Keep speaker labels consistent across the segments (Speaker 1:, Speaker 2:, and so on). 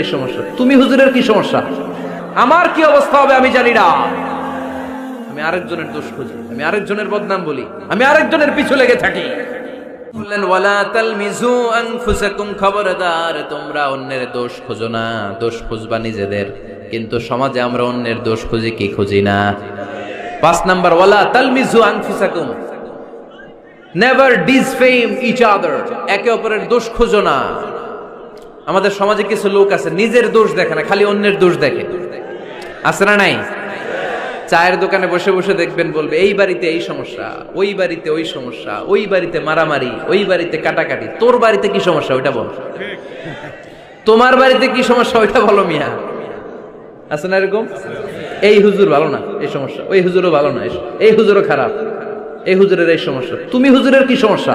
Speaker 1: এই সমস্যা। তুমি হুজুরের কি সমস্যা? আমার কি অবস্থা হবে আমি জানি না। আমি আরেকজনের দোষ খুঁজি, আমি আরেকজনের বদনাম বলি, আমি আরেকজনের পিছু লেগে থাকি। বললেন ওয়ালা তালমিজু আনফুসাকুম, খবরদার তোমরা অন্যের দোষ খোঁজো না, দোষ খুঁজবা নিজেদের। কিন্তু সমাজে আমরা অন্যের দোষ খুঁজি কি খুঁজি না? 5 নাম্বার, ওয়ালা তালমিজু আনফুসাকুম, নেভার ডিসফেম ইচ আদার, একে অপরের দোষ খোঁজো না। আমাদের সমাজে কিছু লোক আছে নিজের দোষ দেখে না, খালি অন্যের দোষ দেখে, আছে না নাই? চায়ের দোকানে বসে বসে দেখবেন বলবে এই বাড়িতে এই সমস্যা, ওই বাড়িতে ওই সমস্যা, ওই বাড়িতে মারামারি, ওই বাড়িতে কাটাকাটি, তোর বাড়িতে কি সমস্যা ওইটা বল, তোমার বাড়িতে কি সমস্যা ওইটা বলো মিয়া, আছে না এরকম? এই হুজুর ভালো না, এই সমস্যা, ওই হুজুরও ভালো না, এই হুজুরও খারাপ, এই হুজুরের এই সমস্যা। তুমি হুজুরের কি সমস্যা?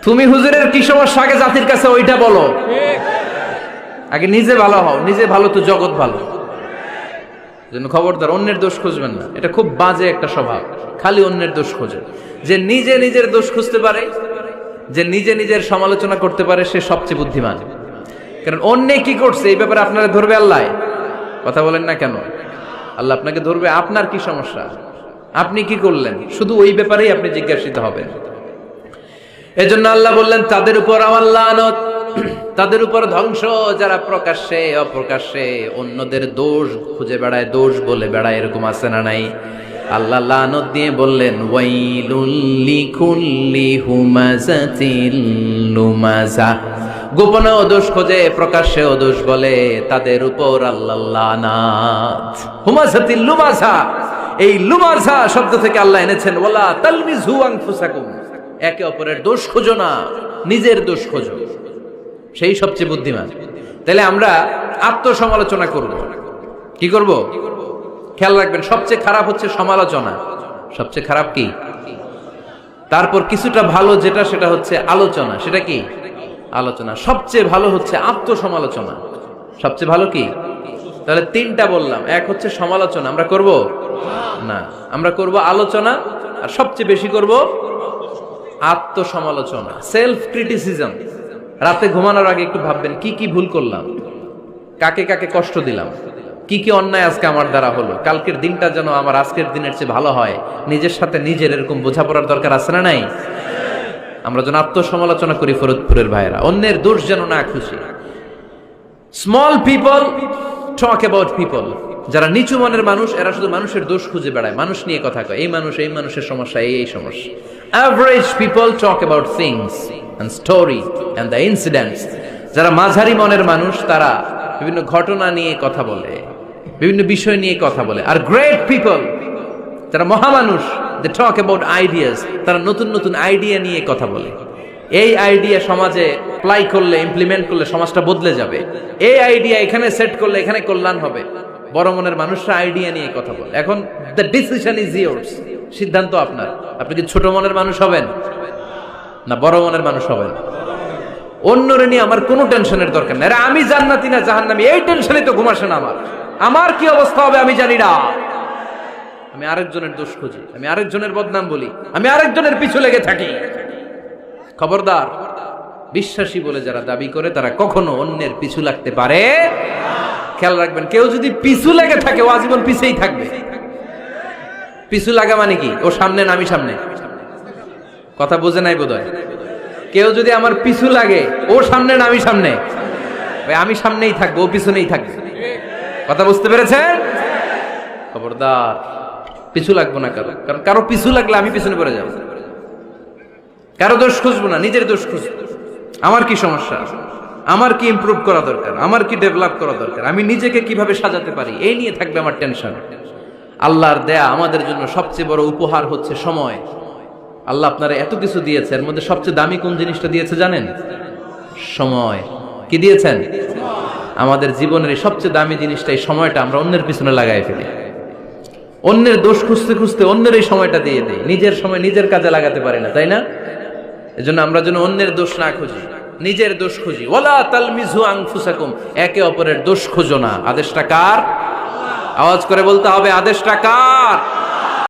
Speaker 1: তুমি হুজুরের কি সমস্যা আগে জাতির কাছে ওইটা বলো। আগে নিজে ভালো হও, নিজে ভালো তো জগৎ ভালো। জন্য খবরদার অন্যের দোষ খুঁজবেন না, এটা খুব বাজে একটা স্বভাব, খালি অন্যের দোষ খোঁজে। যে নিজে নিজের দোষ খুঁজতে পারে, যে নিজে নিজের সমালোচনা করতে পারে, সে সবচেয়ে বুদ্ধিমান। কারণ অন্যে কি করছে এই ব্যাপারে আপনারা ধরবে আল্লাহ। কথা বলেন না কেন? আল্লাহ আপনাকে ধরবে আপনার কি সমস্যা, আপনি কি করলেন, শুধু ওই ব্যাপারেই আপনি জিজ্ঞাসিত হবেন। এজন্য আল্লাহ বললেন তাদের উপর আমার লানত, তাদের উপর ধ্বংস, যারা প্রকাশ্যে অপ্রকাশ্যে অন্যদের দোষ খুঁজে বেড়ায়, দোষ বলে বেড়ায়, এরকম আছে না নাই? আল্লাহ লানত দিয়ে বললেন ওয়াইলুল লিকুল্লি হুমাযাতিল লুমাযা, গোপনেও দোষ খোঁজে প্রকাশ্যেও দোষ বলে, তাদের উপর আল্লাহ লানাত। হুমাযাতিল লুমাযা, এই লুমাযা শব্দ থেকে আল্লাহ এনেছেন ওয়ালা তালমিজু আনফুসাকুম, একে অপরের দোষ খোঁজো না, নিজের দোষ খোঁজো, সেই সবচেয়ে বুদ্ধিমান। তাহলে আমরা আত্মসমালোচনা করব, কি করব? খেয়াল রাখবেন, সবচেয়ে খারাপ হচ্ছে সমালোচনা। সবচেয়ে খারাপ কি? তারপর কিছুটা ভালো যেটা, সেটা হচ্ছে আলোচনা। সেটা কি? আলোচনা। সবচেয়ে ভালো হচ্ছে আত্মসমালোচনা। সবচেয়ে ভালো কি? তাহলে 3টা বললাম। এক হচ্ছে সমালোচনা, আমরা করব না, আমরা করব আলোচনা, আর সবচেয়ে বেশি করব আত্মসমালোচনা, সেলফ ক্রিটিসিজম। রাতে ঘুমানোর আগে একটু ভাববেন কি কি ভুল করলাম, কাকে কাকে কষ্ট দিলাম, কি কি অন্যায় আজকে আমার দ্বারা হলো, কালকের দিনটা যেন আমার আজকের দিনের চেয়ে ভালো হয়। নিজের সাথে নিজের এরকম বোঝাপড়ার দরকার আছে না নাই? আমরা যেন আত্মসমালোচনা করি ফরিদপুরের ভাইয়েরা, অন্যের দোষ যেন না খুঁজি। Small people talk about people, যারা নিচু মনের মানুষ এরা শুধু মানুষের দোষ খুঁজে বেড়ায়, মানুষ নিয়ে কথা কয়, এই মানুষ, এই মানুষের সমস্যা, এই সমস্যা। Average people talk about things and story and the incidents, যারা মাঝারি মনের মানুষ তারা বিভিন্ন ঘটনা নিয়ে কথা বলে, বিভিন্ন বিষয় নিয়ে কথা বলে। আর গ্রেট পিপল, যারা মহামানুষ, দে টক অ্যাবাউট আইডিয়াস, তারা নতুন নতুন আইডিয়া নিয়ে কথা বলে। এই আইডিয়া সমাজে অ্যাপ্লাই করলে, ইমপ্লিমেন্ট করলে সমাজটা বদলে যাবে। এই আইডিয়া এখানে সেট করলে এখানে কল্যাণ হবে। বড় মনের মানুষরা আইডিয়া নিয়ে কথা বলে। এখন দ্য ডিসিশন ইজ ইয়ার্স, সিদ্ধান্ত আপনার। আপনি কি ছোট মনের মানুষ হবেন না বড় মনের মানুষ হবেন? অন্যরে নিয়ে আমার কোনো টেনশনের দরকার নেই। আমি জান্নাতি না জাহান্নামী, এই টেনশনে তো ঘুম আসে না আমার। আমার কি অবস্থা হবে আমি জানি না। আমি আরেকজনের দোষ খুঁজি, আমি আরেকজনের বদনাম বলি, আমি আরেকজনের পিছু লেগে থাকি। খবরদার, বিশ্বাসী বলে যারা দাবি করে তারা কখনো অন্যের পিছু লাগতে পারে। খেয়াল রাখবেন, কেউ যদি পিছু লেগে থাকে ও আজীবন পিছেই থাকবে। পিছু লাগা মানে কি? ও সামনে না আমি সামনে? কথা বোঝে নাই বোধহয়। কেউ যদি আমার পিছু লাগে, ও সামনে না আমি সামনে? আমি সামনেই থাকবো, ও পিছনেই থাকবে। কথা বুঝতে পেরেছেন? খবরদার, পিছু লাগবো না কারো, কারণ কারো পিছু লাগলে আমি পিছনে পড়ে যাবো। কারো দোষ খুঁজবো না, নিজের দোষ খুঁজবো। আমার কি সমস্যা, আমার কি ইমপ্রুভ করা দরকার, আমার কি ডেভেলপ করা দরকার, আমি নিজেকে কিভাবে সাজাতে পারি, এই নিয়ে থাকবে আমার টেনশন। আল্লাহর দেয়া আমাদের জন্য সবচেয়ে বড় উপহার হচ্ছে সময়। আল্লাহ আপনারা এত কিছু দিয়েছে, এর মধ্যে সবচেয়ে দামি কোন জিনিসটা দিয়েছে জানেন? সময়। কি দিয়েছেন? আমাদের জীবনের এই সবচেয়ে দামি জিনিসটা, এই সময়টা আমরা অন্যের পিছনে লাগাই ফেলি। অন্যের দোষ খুঁজতে খুঁজতে অন্যের এই সময়টা দিয়ে দেই, নিজের সময় নিজের কাজে লাগাতে পারি না, তাই না? এজন্য আমরা যেন অন্যের দোষ না খুঁজি, নিজের দোষ খুঁজি। ওয়ালা তালমিজু আনফুসাকুম, একে অপরের দোষ খুঁজো না। আদেশটা কার? আওয়াজ করে বলতে হবে, আদেশটা কার?